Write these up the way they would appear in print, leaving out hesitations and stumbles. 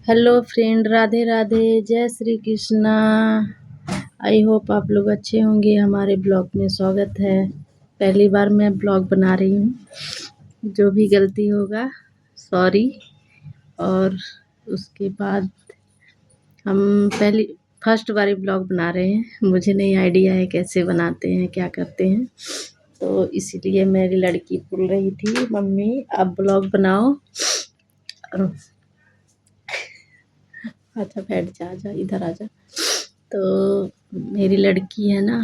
Hello friend, Radhe Radhe, जय Shri Krishna. I hope आप लोग अच्छे होंगे। हमारे ब्लॉग में स्वागत है। पहली बार मैं ब्लॉग बना रही हूँ, जो भी गलती होगा सॉरी। और उसके बाद हम पहली फर्स्ट बारी ब्लॉग बना रहे हैं। मुझे नहीं आइडिया है कैसे बनाते हैं, क्या करते हैं, तो इसीलिए मेरी लड़की बोल रही थी मम्मी आप ब्लॉग बनाओ। और अच्छा बैठ जा, आजा इधर आजा। तो मेरी लड़की है ना,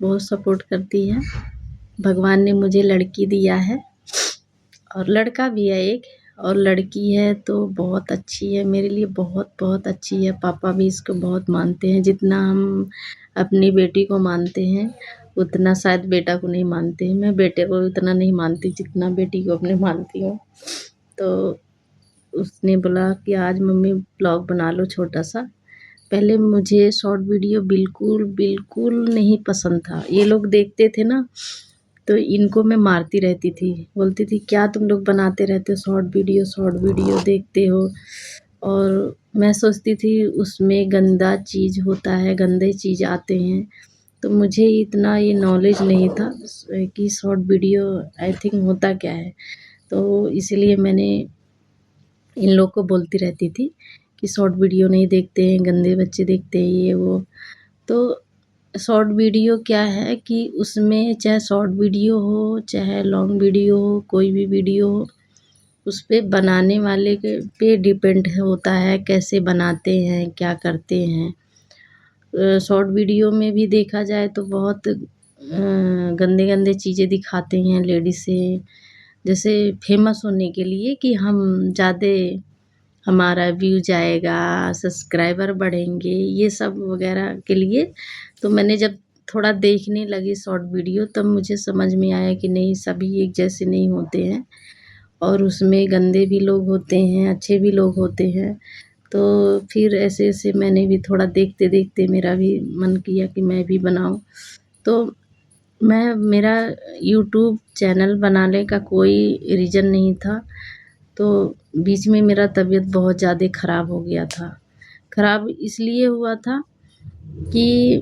बहुत सपोर्ट करती है। भगवान ने मुझे लड़की दिया है और लड़का भी है एक, और लड़की है तो बहुत अच्छी है मेरे लिए, बहुत बहुत अच्छी है। पापा भी इसको बहुत मानते हैं, जितना हम अपनी बेटी को मानते हैं उतना शायद बेटा को नहीं मानते हैं। मैं बेटे को उतना नहीं मानती जितना बेटी को अपने मानती हूँ। तो उसने बोला कि आज मम्मी ब्लॉग बना लो छोटा सा। पहले मुझे शॉर्ट वीडियो बिल्कुल बिल्कुल नहीं पसंद था। ये लोग देखते थे ना, तो इनको मैं मारती रहती थी, बोलती थी क्या तुम लोग बनाते रहते हो शॉर्ट वीडियो देखते हो। और मैं सोचती थी उसमें गंदा चीज़ होता है, गंदे चीज़ आते हैं। तो मुझे इतना ये नॉलेज नहीं था कि शॉर्ट वीडियो आई थिंक होता क्या है। तो इसलिए मैंने इन लोग को बोलती रहती थी कि शॉर्ट वीडियो नहीं देखते हैं, गंदे बच्चे देखते हैं ये वो। तो शॉर्ट वीडियो क्या है कि उसमें चाहे शॉर्ट वीडियो हो चाहे लॉन्ग वीडियो हो, कोई भी वीडियो हो, उस पे बनाने वाले के पे डिपेंड होता है कैसे बनाते हैं, क्या करते हैं। शॉर्ट वीडियो में भी देखा जाए तो बहुत गंदे गंदे चीज़ें दिखाते हैं लेडीज से, जैसे फेमस होने के लिए कि हम ज़्यादा हमारा व्यू जाएगा, सब्सक्राइबर बढ़ेंगे, ये सब वगैरह के लिए। तो मैंने जब थोड़ा देखने लगी शॉर्ट वीडियो तब मुझे समझ में आया कि नहीं, सभी एक जैसे नहीं होते हैं और उसमें गंदे भी लोग होते हैं, अच्छे भी लोग होते हैं। तो फिर ऐसे ऐसे मैंने भी थोड़ा देखते देखते मेरा भी मन किया कि मैं भी बनाऊं। तो मैं मेरा यूट्यूब चैनल बनाने का कोई रीज़न नहीं था। तो बीच में मेरा तबीयत बहुत ज़्यादा ख़राब हो गया था। ख़राब इसलिए हुआ था कि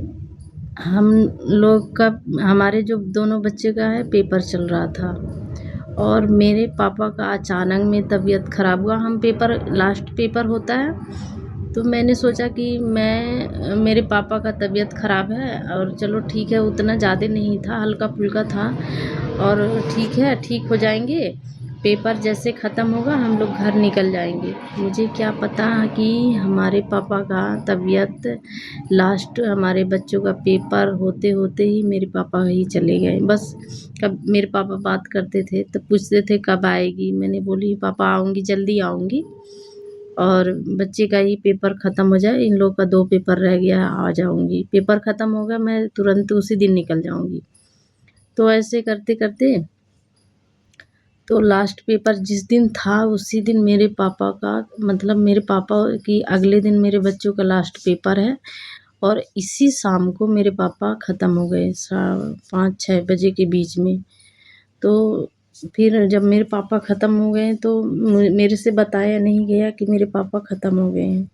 हम लोग का, हमारे जो दोनों बच्चे का है पेपर चल रहा था और मेरे पापा का अचानक में तबीयत ख़राब हुआ। हम पेपर लास्ट पेपर होता है, तो मैंने सोचा कि मेरे पापा का तबीयत ख़राब है और चलो ठीक है, उतना ज़्यादा नहीं था, हल्का फुल्का था और ठीक है, ठीक हो जाएंगे। पेपर जैसे ख़त्म होगा हम लोग घर निकल जाएंगे। मुझे क्या पता कि हमारे पापा का तबीयत लास्ट हमारे बच्चों का पेपर होते होते ही मेरे पापा ही चले गए। बस कब मेरे पापा बात करते थे तो पूछते थे कब आएगी, मैंने बोली पापा आऊँगी, जल्दी आऊँगी और बच्चे का ही पेपर ख़त्म हो जाए, इन लोग का 2 पेपर रह गया, आ जाऊँगी। पेपर ख़त्म होगा मैं तुरंत उसी दिन निकल जाऊँगी। तो ऐसे करते करते तो लास्ट पेपर जिस दिन था उसी दिन मेरे पापा का, मतलब मेरे पापा की अगले दिन मेरे बच्चों का लास्ट पेपर है और इसी शाम को मेरे पापा ख़त्म हो गए 5-6 बजे के बीच में। तो फिर जब मेरे पापा ख़त्म हो गए तो मेरे से बताया नहीं गया कि मेरे पापा ख़त्म हो गए हैं।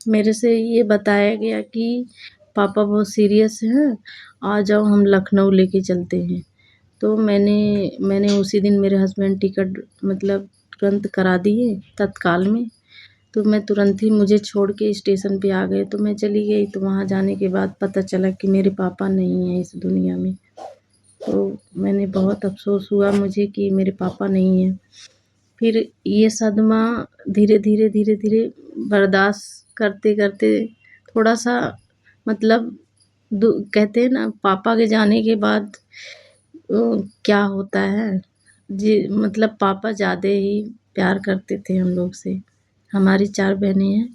मेरे से ये बताया गया कि पापा बहुत सीरियस हैं, आ जाओ हम लखनऊ लेके चलते हैं। तो मैंने उसी दिन मेरे हस्बैंड टिकट मतलब तुरंत करा दिए तत्काल में। तो मैं तुरंत ही, मुझे छोड़ के स्टेशन पे आ गए तो मैं चली गई। तो वहाँ जाने के बाद पता चला कि मेरे पापा नहीं हैं इस दुनिया में। तो मैंने बहुत अफ़सोस हुआ मुझे कि मेरे पापा नहीं हैं। फिर ये सदमा धीरे धीरे बर्दाश्त करते करते थोड़ा सा, मतलब कहते हैं ना पापा के जाने के बाद क्या होता है जी, मतलब पापा ज़्यादा ही प्यार करते थे हम लोग से। हमारी 4 बहनें हैं,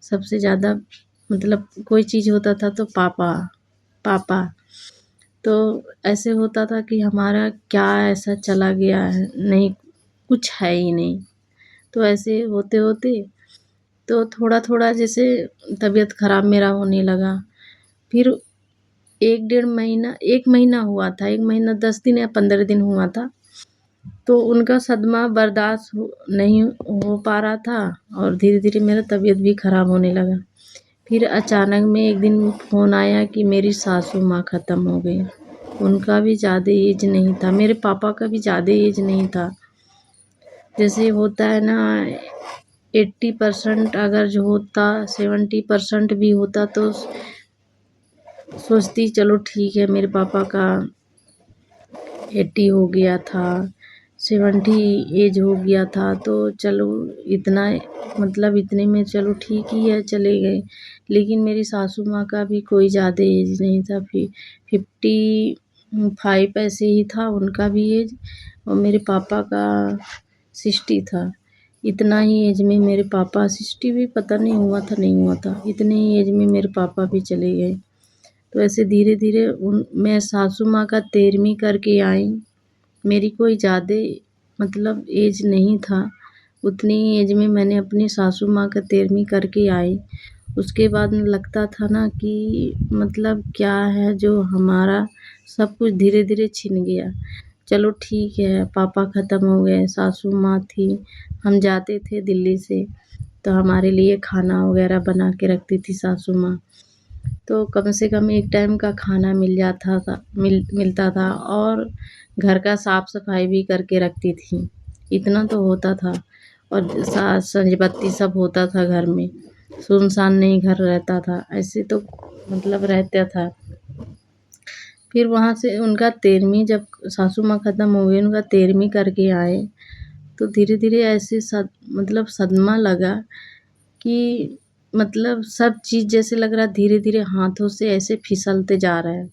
सबसे ज़्यादा मतलब कोई चीज़ होता था तो पापा पापा। तो ऐसे होता था कि हमारा क्या ऐसा चला गया है, नहीं कुछ है ही नहीं। तो ऐसे होते होते तो थोड़ा थोड़ा जैसे तबीयत ख़राब मेरा होने लगा। फिर 1 डेढ़ महीना, 1 महीना हुआ था, 1 महीना 10 दिन या 15 दिन हुआ था। तो उनका सदमा बर्दाश्त नहीं हो पा रहा था और धीरे-धीरे मेरा तबीयत भी ख़राब होने लगा। फिर अचानक में एक दिन फ़ोन आया कि मेरी सासू माँ ख़त्म हो गई। उनका भी ज़्यादा एज नहीं था, मेरे पापा का भी ज़्यादा एज नहीं था। जैसे होता है ना 80% अगर जो होता 70% भी होता तो सोचती चलो ठीक है, मेरे पापा का 80 हो गया था, 70 एज हो गया था, तो चलो इतना मतलब इतने में चलो ठीक ही है, चले गए। लेकिन मेरी सासू माँ का भी कोई ज़्यादा एज नहीं था, 55 ऐसे ही था उनका भी एज, और मेरे पापा का 60 था। इतना ही एज में मेरे पापा 60 भी पता नहीं हुआ था, नहीं हुआ था, इतने ही एज में मेरे पापा भी चले गए। तो ऐसे धीरे-धीरे मैं सासू माँ का 13वीं करके आई। मेरी कोई ज़्यादा मतलब एज नहीं था, उतनी ही एज में मैंने अपनी सासू माँ का 13वीं करके आई। उसके बाद में लगता था ना कि मतलब क्या है जो हमारा सब कुछ धीरे-धीरे छिन गया। चलो ठीक है, पापा ख़त्म हो गए, सासू माँ थी, हम जाते थे दिल्ली से, तो हमारे लिए खाना वग़ैरह बना के रखती थी सासू माँ। तो कम से कम एक टाइम का खाना मिलता था और घर का साफ-सफाई भी करके रखती थी। इतना तो होता था और संज-बत्ती सब होता था घर में। सुनसान नहीं घर रहता था, ऐसे तो मतलब रहता था। फिर वहाँ से उनका 13वीं जब सासू माँ ख़त्म हो गई, उनका 13वीं करके आए, तो धीरे-धीरे ऐसे मतलब सदमा लगा कि मतलब सब चीज़ जैसे लग रहा धीरे-धीरे हाथों से ऐसे फिसलते जा रहा है।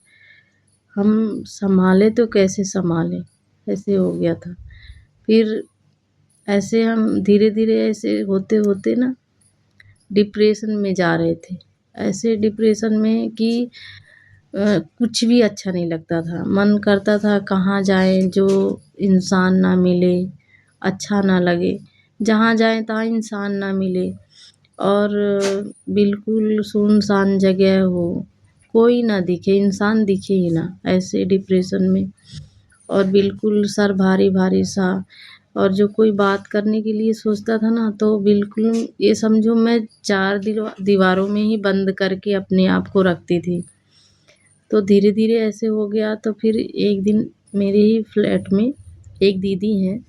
हम सँभालें तो कैसे सँभालें? ऐसे हो गया था। फिर ऐसे हम धीरे-धीरे ऐसे होते-होते ना डिप्रेशन में जा रहे थे। ऐसे डिप्रेशन में कि कुछ भी अच्छा नहीं लगता था। मन करता था कहाँ जाएँ जो इंसान ना मिले, अच्छा ना लगे। जहाँ जाएँ तहाँ इंसान ना मिले और बिल्कुल सुनसान जगह हो, कोई ना दिखे, इंसान दिखे ही ना, ऐसे डिप्रेशन में। और बिल्कुल सर भारी-भारी सा, और जो कोई बात करने के लिए सोचता था ना, तो बिल्कुल ये समझो मैं 4 दीवारों में ही बंद करके अपने आप को रखती थी। तो धीरे-धीरे ऐसे हो गया, तो फिर एक दिन मेरे ही फ्लैट में एक दीदी हैं,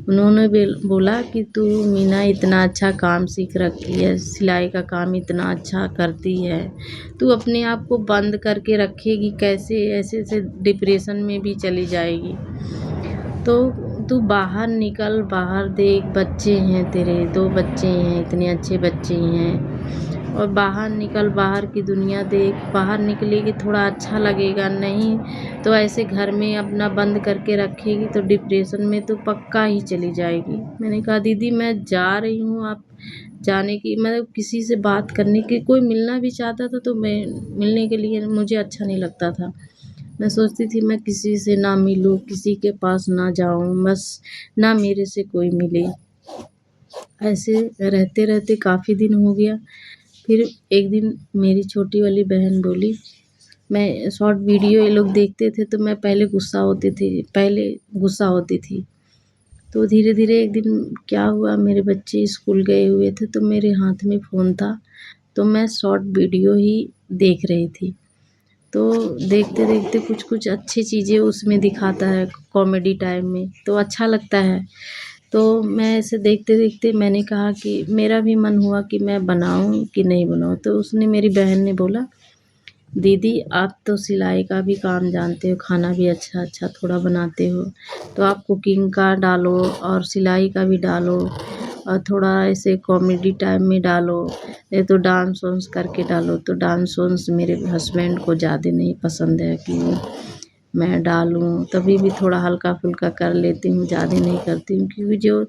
उन्होंने बोला कि तू मीना इतना अच्छा काम सीख रखी है, सिलाई का काम इतना अच्छा करती है, तू अपने आप को बंद करके रखेगी कैसे? ऐसे-ऐसे डिप्रेशन में भी चली जाएगी। तो तू बाहर निकल, बाहर देख, बच्चे हैं तेरे, 2 बच्चे हैं, इतने अच्छे बच्चे हैं, और बाहर निकल, बाहर की दुनिया देख, बाहर निकलेगी थोड़ा अच्छा लगेगा, नहीं तो ऐसे घर में अपना बंद करके रखेगी तो डिप्रेशन में तो पक्का ही चली जाएगी। मैंने कहा दीदी मैं जा रही हूँ, आप जाने की मतलब किसी से बात करने की, कोई मिलना भी चाहता था तो मैं मिलने के लिए मुझे अच्छा नहीं लगता था। मैं सोचती थी मैं किसी से ना मिलूँ, किसी के पास ना जाऊँ, बस ना मेरे से कोई मिले। ऐसे रहते-रहते काफ़ी दिन हो गया। फिर एक दिन मेरी छोटी वाली बहन बोली, मैं शॉर्ट वीडियो ये लोग देखते थे तो मैं पहले गुस्सा होती थी। तो धीरे-धीरे एक दिन क्या हुआ, मेरे बच्चे स्कूल गए हुए थे तो मेरे हाथ में फ़ोन था, तो मैं शॉर्ट वीडियो ही देख रही थी। तो देखते-देखते कुछ-कुछ अच्छी चीज़ें उसमें दिखाता है कॉमेडी टाइप में, तो अच्छा लगता है। तो मैं ऐसे देखते-देखते मैंने कहा कि मेरा भी मन हुआ कि मैं बनाऊँ कि नहीं बनाऊँ, तो उसने मेरी बहन ने बोला, दीदी आप तो सिलाई का भी काम जानते हो, खाना भी अच्छा-अच्छा थोड़ा बनाते हो, तो आप कुकिंग का डालो और सिलाई का भी डालो और थोड़ा ऐसे कॉमेडी टाइप में डालो, नहीं तो डांस वांस करके डालो। तो डांस वांस मेरे हस्बैंड को ज़्यादा नहीं पसंद है कि मैं डालूँ, तभी भी थोड़ा हल्का-फुल्का कर लेती हूँ, ज़्यादा नहीं करती हूँ, क्योंकि जो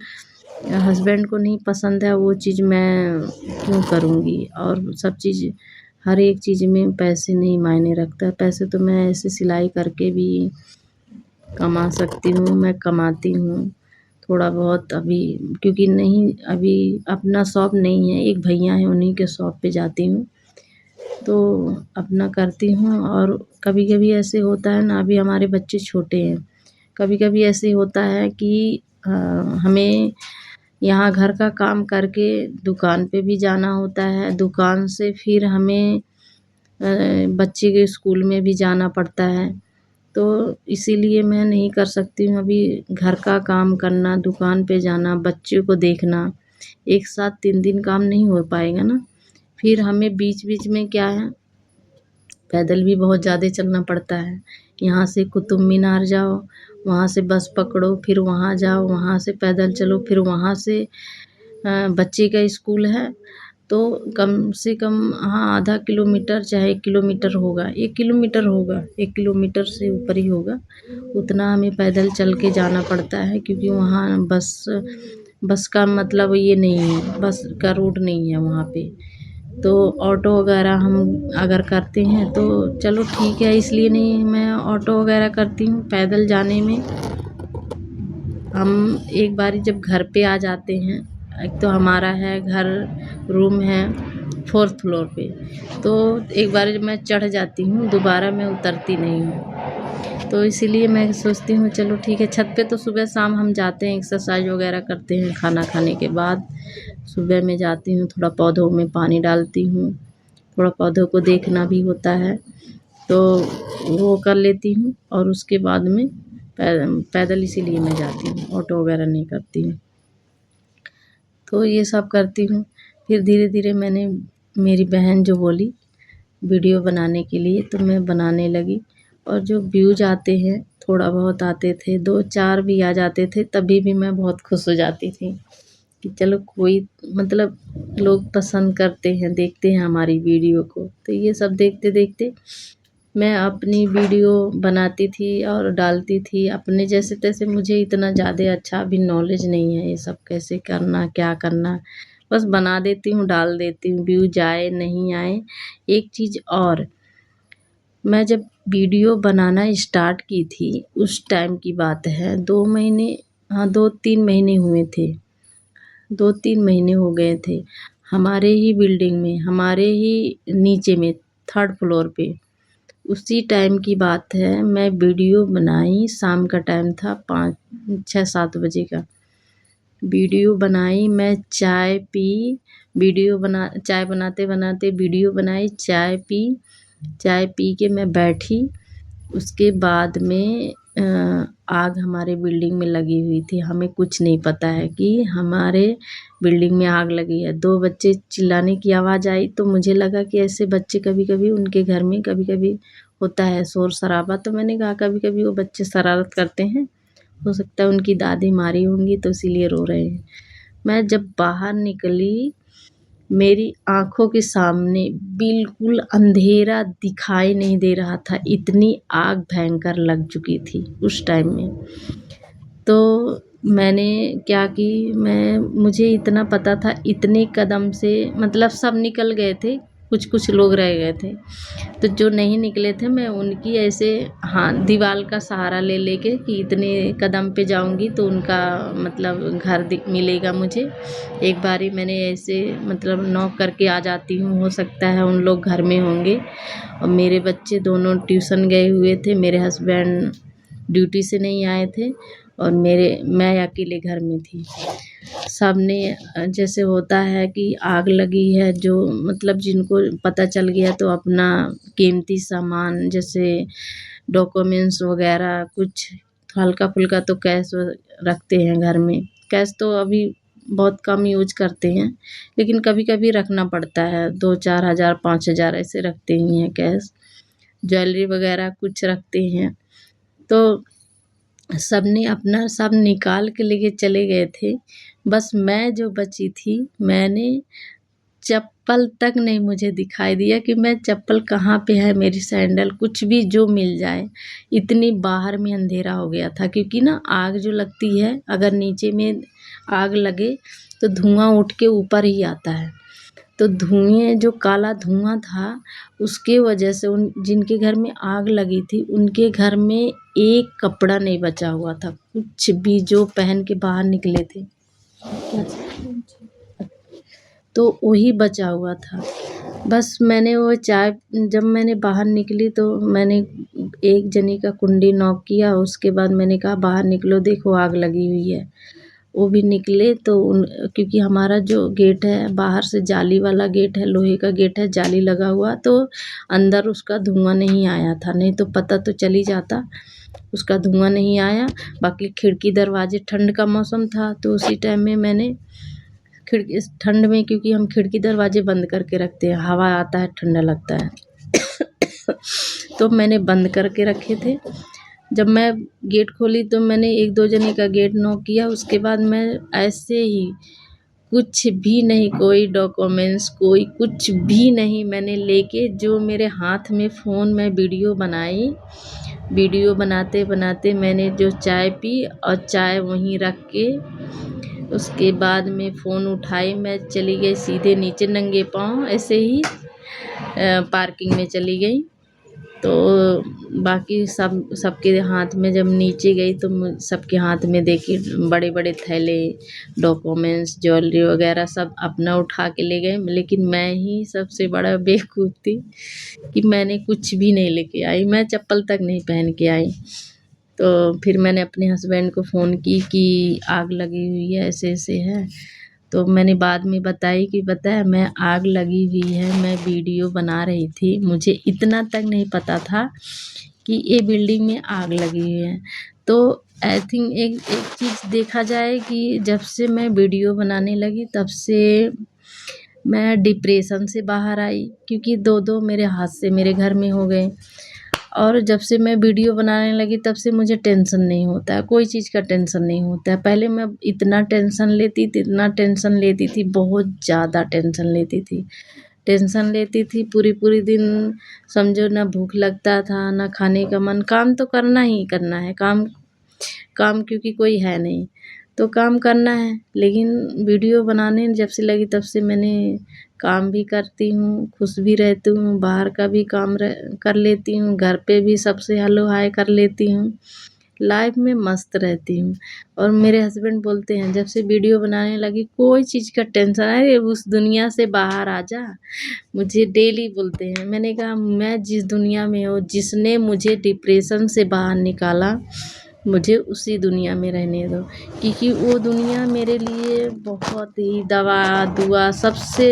हस्बैंड को नहीं पसंद है वो चीज़ मैं क्यों करूँगी। और सब चीज़ हर एक चीज़ में पैसे नहीं मायने रखता है, पैसे तो मैं ऐसे सिलाई करके भी कमा सकती हूँ, मैं कमाती हूँ थोड़ा बहुत अभी, क्योंकि नहीं अभी अपना शॉप नहीं है, एक भैया हैं उन्हीं के शॉप पे जाती हूँ, तो अपना करती हूँ। और कभी-कभी ऐसे होता है ना, अभी हमारे बच्चे छोटे हैं, कभी-कभी ऐसे होता है कि हमें यहाँ घर का काम करके दुकान पे भी जाना होता है, दुकान से फिर हमें बच्चे के स्कूल में भी जाना पड़ता है, तो इसीलिए मैं नहीं कर सकती हूँ अभी घर का काम करना, दुकान पे जाना, बच्चे को देखना, एक साथ 3 दिन काम नहीं हो पाएगा ना। फिर हमें बीच-बीच में क्या है, पैदल भी बहुत ज़्यादा चलना पड़ता है। यहाँ से कुतुब मीनार जाओ, वहाँ से बस पकड़ो, फिर वहाँ जाओ, वहाँ से पैदल चलो, फिर वहाँ से बच्चे का स्कूल है, तो कम से कम हाँ आधा किलोमीटर चाहे 1 किलोमीटर होगा, 1 किलोमीटर होगा, 1 किलोमीटर से ऊपर ही होगा, उतना हमें पैदल चल के जाना पड़ता है, क्योंकि वहाँ बस का मतलब ये नहीं है, बस का रूट नहीं है वहाँ पे। तो ऑटो वगैरह हम अगर करते हैं तो चलो ठीक है, इसलिए नहीं मैं ऑटो वगैरह करती हूँ। पैदल जाने में हम एक बारी जब घर पे आ जाते हैं, एक तो हमारा है घर, रूम है 4th फ्लोर पे, तो एक बार जब मैं चढ़ जाती हूँ दोबारा मैं उतरती नहीं हूँ। तो इसीलिए मैं सोचती हूँ चलो ठीक है, छत पे तो सुबह शाम हम जाते हैं, एक्सरसाइज वगैरह करते हैं, खाना खाने के बाद सुबह में जाती हूँ, थोड़ा पौधों में पानी डालती हूँ, थोड़ा पौधों को देखना भी होता है, तो वो कर लेती हूँ। और उसके बाद में पैदल इसीलिए मैं जाती हूँ, ऑटो वगैरह नहीं करती हूँ। तो ये सब करती हूँ। फिर धीरे-धीरे मैंने, मेरी बहन जो बोली वीडियो बनाने के लिए, तो मैं बनाने लगी, और जो व्यूज़ आते हैं, थोड़ा बहुत आते थे, 2-4 भी आ जाते थे, तभी भी मैं बहुत खुश हो जाती थी कि चलो कोई मतलब लोग पसंद करते हैं, देखते हैं हमारी वीडियो को। तो ये सब देखते-देखते मैं अपनी वीडियो बनाती थी और डालती थी अपने जैसे-तैसे। मुझे इतना ज़्यादा अच्छा अभी नॉलेज नहीं है ये सब कैसे करना, क्या करना, बस बना देती हूँ, डाल देती हूँ, व्यूज़ आए, नहीं आए। एक चीज़ और, मैं जब वीडियो बनाना स्टार्ट की थी, उस टाइम की बात है, 2 महीने, हाँ 2-3 महीने हुए थे, 2-3 महीने हो गए थे। हमारे ही बिल्डिंग में, हमारे ही नीचे में 3rd फ्लोर पे, उसी टाइम की बात है, मैं वीडियो बनाई, शाम का टाइम था, 5-6-7 बजे का। वीडियो बनाई, मैं चाय पी, चाय बनाते-बनाते वीडियो बनाई, चाय पी के मैं बैठी। उसके बाद में आग हमारे बिल्डिंग में लगी हुई थी, हमें कुछ नहीं पता है कि हमारे बिल्डिंग में आग लगी है। 2 बच्चे चिल्लाने की आवाज़ आई, तो मुझे लगा कि ऐसे बच्चे कभी-कभी उनके घर में कभी-कभी होता है शोर-शराबा, तो मैंने कहा कभी-कभी वो बच्चे शरारत करते हैं, हो सकता है उनकी दादी मारी होंगी तो इसीलिए रो रहे हैं। मैं जब बाहर निकली, मेरी आँखों के सामने बिल्कुल अंधेरा दिखाई नहीं दे रहा था, इतनी आग भयंकर लग चुकी थी उस टाइम में। तो मैंने क्या की, मुझे इतना पता था, इतने कदम से मतलब सब निकल गए थे, कुछ-कुछ लोग रह गए थे। तो जो नहीं निकले थे, मैं उनकी ऐसे हाँ, दीवार का सहारा ले के कि इतने कदम पे जाऊँगी तो उनका मतलब घर मिलेगा मुझे। एक बारी मैंने ऐसे मतलब नॉक करके आ जाती हूँ, हो सकता है उन लोग घर में होंगे, और मेरे बच्चे दोनों ट्यूशन गए हुए थे, मेरे हस्बैंड ड्यूटी से नहीं आए थे, और मैं अकेले घर में थी। सबने जैसे होता है कि आग लगी है, जो मतलब जिनको पता चल गया तो अपना कीमती सामान जैसे डॉक्यूमेंट्स वगैरह, कुछ हल्का-फुल्का तो कैश रखते हैं घर में। कैश तो अभी बहुत कम यूज़ करते हैं, लेकिन कभी-कभी रखना पड़ता है, 2-4 हज़ार 5 हज़ार ऐसे रखते ही हैं कैश। ज्वेलरी वगैरह कुछ रखते हैं। तो सबने अपना सब निकाल के लेके चले गए थे। बस मैं जो बची थी, मैंने चप्पल तक नहीं मुझे दिखाई दिया कि मैं चप्पल कहाँ पे है, मेरी सैंडल कुछ भी जो मिल जाए। इतनी बाहर में अंधेरा हो गया था, क्योंकि ना आग जो लगती है, अगर नीचे में आग लगे तो धुआँ उठ के ऊपर ही आता है। तो धुएँ जो काला धुआँ था, उसके वजह से उन जिनके घर में आग लगी थी, उनके घर में एक कपड़ा नहीं बचा हुआ था, कुछ भी जो पहन के बाहर निकले थे। तो वही बचा हुआ था। बस मैंने वो चाय जब मैंने बाहर निकली तो मैंने एक जनी का कुंडी नॉक किया, उसके बाद मैंने कहा बाहर निकलो, देखो आग लगी हुई है। वो भी निकले तो क्योंकि हमारा जो गेट है बाहर से जाली वाला गेट है, लोहे का गेट है, जाली लगा हुआ, तो अंदर उसका धुआं नहीं आया था, नहीं तो पता तो चल ही जाता। उसका धुआं नहीं आया। बाकी खिड़की दरवाजे, ठंड का मौसम था तो उसी टाइम में मैंने खिड़की, इस ठंड में क्योंकि हम खिड़की दरवाजे बंद करके रखते हैं, हवा आता है, ठंडा लगता है तो मैंने बंद करके रखे थे। जब मैं गेट खोली तो मैंने एक दो जने का गेट नॉक किया, उसके बाद मैं ऐसे ही कुछ भी नहीं, कोई डॉक्यूमेंट्स, कोई कुछ भी नहीं मैंने लेके, जो मेरे हाथ में फ़ोन में वीडियो बनाई। वीडियो बनाते बनाते मैंने जो चाय पी और चाय वहीं रख के उसके बाद में फ़ोन उठाई, मैं चली गई सीधे नीचे नंगे पाँव ऐसे ही पार्किंग में चली गई। तो बाकी सबके हाथ में जब नीचे गई तो सबके हाथ में देखी बड़े बड़े थैले, डॉक्यूमेंट्स, ज्वेलरी वगैरह सब अपना उठा के ले गए, लेकिन मैं ही सबसे बड़ा बेवकूफ़ थी कि मैंने कुछ भी नहीं लेके आई, मैं चप्पल तक नहीं पहन के आई। तो फिर मैंने अपने हस्बैंड को फ़ोन की कि आग लगी हुई है, ऐसे-ऐसे है। तो मैंने बाद में बताई कि पता है मैं आग लगी हुई है, मैं वीडियो बना रही थी, मुझे इतना तक नहीं पता था कि ये बिल्डिंग में आग लगी हुई है। तो आई थिंक एक एक चीज़ देखा जाए कि जब से मैं वीडियो बनाने लगी तब से मैं डिप्रेशन से बाहर आई, क्योंकि 2-2 मेरे हादसे मेरे घर में हो गए। और जब से मैं वीडियो बनाने लगी तब से मुझे टेंशन नहीं होता है, कोई चीज़ का टेंशन नहीं होता है। पहले मैं इतना टेंशन लेती थी, इतना टेंशन लेती थी, बहुत ज़्यादा टेंशन लेती थी। टेंशन लेती थी पूरी-पूरी दिन, समझो ना भूख लगता था, ना खाने का मन, काम तो करना ही करना है, काम काम क्योंकि कोई है नहीं, तो काम करना है। लेकिन वीडियो बनाने जब से लगी तब से मैंने काम भी करती हूँ, खुश भी रहती हूँ, बाहर का भी काम कर लेती हूँ, घर पे भी सबसे हेलो हाय कर लेती हूँ, लाइफ में मस्त रहती हूँ। और मेरे हस्बैंड बोलते हैं जब से वीडियो बनाने लगी कोई चीज़ का टेंशन, अरे उस दुनिया से बाहर आ जा, मुझे डेली बोलते हैं। मैंने कहा मैं जिस दुनिया में हूँ, जिसने मुझे डिप्रेशन से बाहर निकाला, मुझे उसी दुनिया में रहने दो, क्योंकि वो दुनिया मेरे लिए बहुत ही दवा दुआ सबसे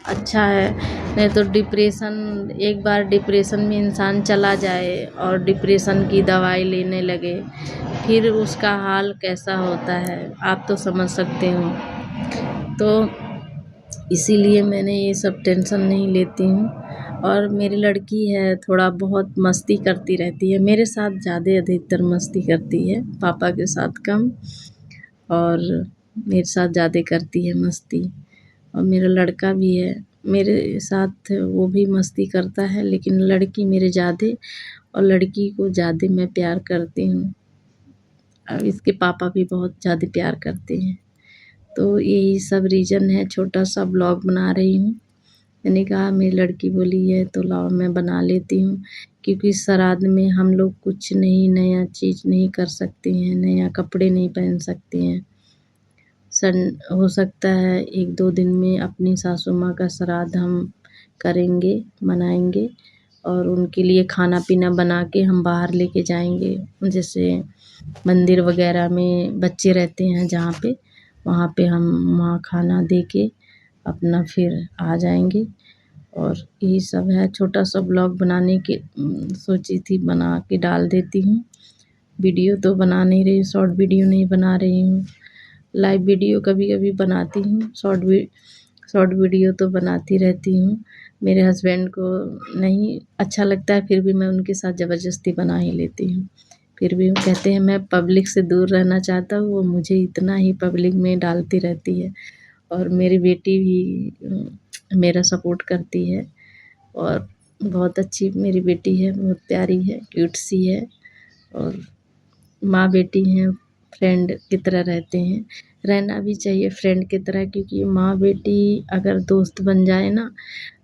अच्छा है। नहीं तो डिप्रेशन, एक बार डिप्रेशन में इंसान चला जाए और डिप्रेशन की दवाई लेने लगे, फिर उसका हाल कैसा होता है आप तो समझ सकते हो। तो इसीलिए मैंने ये सब टेंशन नहीं लेती हूँ। और मेरी लड़की है थोड़ा बहुत मस्ती करती रहती है, मेरे साथ ज़्यादा अधिकतर मस्ती करती है, पापा के साथ कम, और मेरे साथ ज़्यादा करती है मस्ती। और मेरा लड़का भी है मेरे साथ, वो भी मस्ती करता है, लेकिन लड़की मेरे ज़्यादा, और लड़की को ज़्यादा मैं प्यार करती हूँ, और इसके पापा भी बहुत ज़्यादा प्यार करते हैं। तो यही सब रीज़न है, छोटा सा ब्लॉग बना रही हूँ। मैंने कहा मेरी लड़की बोली है तो लाओ मैं बना लेती हूँ, क्योंकि श्राद्ध में हम लोग कुछ नहीं, नया चीज़ नहीं कर सकते हैं, नया कपड़े नहीं पहन सकते हैं। हो सकता है 1-2 दिन में अपनी सासू माँ का श्राद्ध हम करेंगे, मनाएँगे, और उनके लिए खाना-पीना बना के हम बाहर लेके जाएँगे। जैसे मंदिर वगैरह में बच्चे रहते हैं जहाँ पे, वहाँ पे हम वहाँ खाना दे के अपना फिर आ जाएँगे। और यही सब है, छोटा सा ब्लॉग बनाने की सोची थी, बना के डाल देती हूँ। वीडियो तो बना नहीं रही, शॉर्ट वीडियो नहीं बना रही हूँ, लाइव वीडियो कभी-कभी बनाती हूँ, शॉर्ट वीडियो तो बनाती रहती हूँ। मेरे हस्बैंड को नहीं अच्छा लगता है, फिर भी मैं उनके साथ ज़बरदस्ती बना ही लेती हूँ। फिर भी वो कहते हैं मैं पब्लिक से दूर रहना चाहता हूँ, वो मुझे इतना ही पब्लिक में डालती रहती है। और मेरी बेटी भी मेरा सपोर्ट करती है, और बहुत अच्छी मेरी बेटी है, बहुत प्यारी है, क्यूट सी है, और माँ बेटी हैं, फ्रेंड की तरह रहते हैं। रहना भी चाहिए फ्रेंड की तरह, क्योंकि माँ बेटी अगर दोस्त बन जाए ना,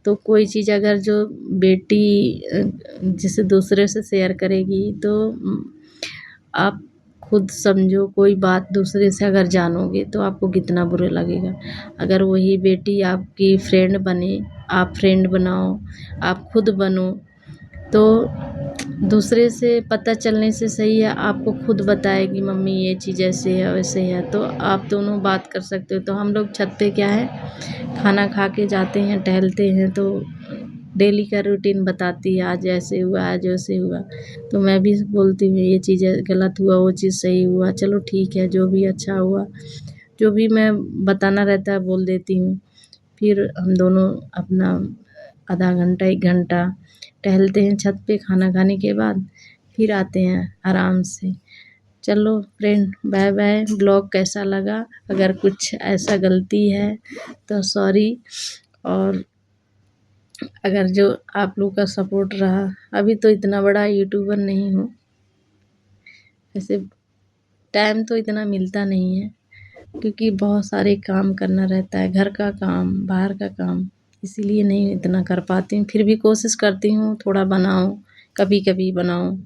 तो कोई चीज़ अगर जो बेटी जैसे दूसरे से शेयर करेगी तो आप खुद समझो, कोई बात दूसरे से अगर जानोगे तो आपको कितना बुरा लगेगा। अगर वही बेटी आपकी फ्रेंड बने, आप फ्रेंड बनाओ, आप खुद बनो, तो दूसरे से पता चलने से सही है आपको खुद बताए कि मम्मी ये चीज़ ऐसे है वैसे है, तो आप दोनों बात कर सकते हो। तो हम लोग छत पे क्या है, खाना खा के जाते हैं, टहलते हैं, तो डेली का रूटीन बताती है, आज ऐसे हुआ, आज वैसे हुआ। तो मैं भी बोलती हूँ ये चीज़ गलत हुआ, वो चीज़ सही हुआ, चलो ठीक है, जो भी अच्छा हुआ, जो भी मैं बताना रहता है बोल देती हूँ। फिर हम दोनों अपना आधा घंटा 1 घंटा टहलते हैं छत पे खाना खाने के बाद, फिर आते हैं आराम से। चलो फ्रेंड, बाय बाय। ब्लॉग कैसा लगा? अगर कुछ ऐसा गलती है तो सॉरी, और अगर जो आप लोग का सपोर्ट रहा, अभी तो इतना बड़ा यूट्यूबर नहीं हूँ, वैसे टाइम तो इतना मिलता नहीं है क्योंकि बहुत सारे काम करना रहता है, घर का काम, बाहर का काम, इसीलिए नहीं इतना कर पाती हूँ। फिर भी कोशिश करती हूँ थोड़ा बनाऊँ, कभी-कभी बनाऊँ।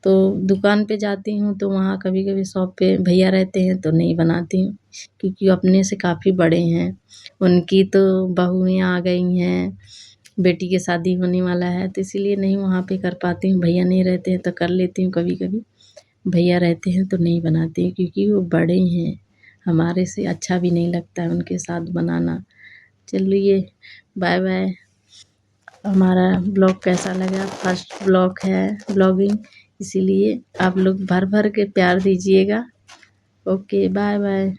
तो दुकान पे जाती हूँ तो वहाँ कभी-कभी शॉप पे भैया रहते हैं तो नहीं बनाती हूँ, क्योंकि अपने से काफ़ी बड़े हैं। उनकी तो बहुएँ आ गई हैं, बेटी की शादी होने वाला है, तो इसीलिए नहीं वहाँ पे कर पाती हूँ। भैया नहीं रहते हैं तो कर लेती हूँ कभी-कभी, भैया रहते हैं तो नहीं बनाती हूँ क्योंकि वो बड़े हैं, हमारे से अच्छा भी नहीं लगता है उनके साथ बनाना। चलिए बाय बाय। हमारा ब्लॉग कैसा लगा? फर्स्ट ब्लॉग है ब्लॉगिंग, इसीलिए आप लोग भर भर के प्यार दीजिएगा। Okay, bye bye.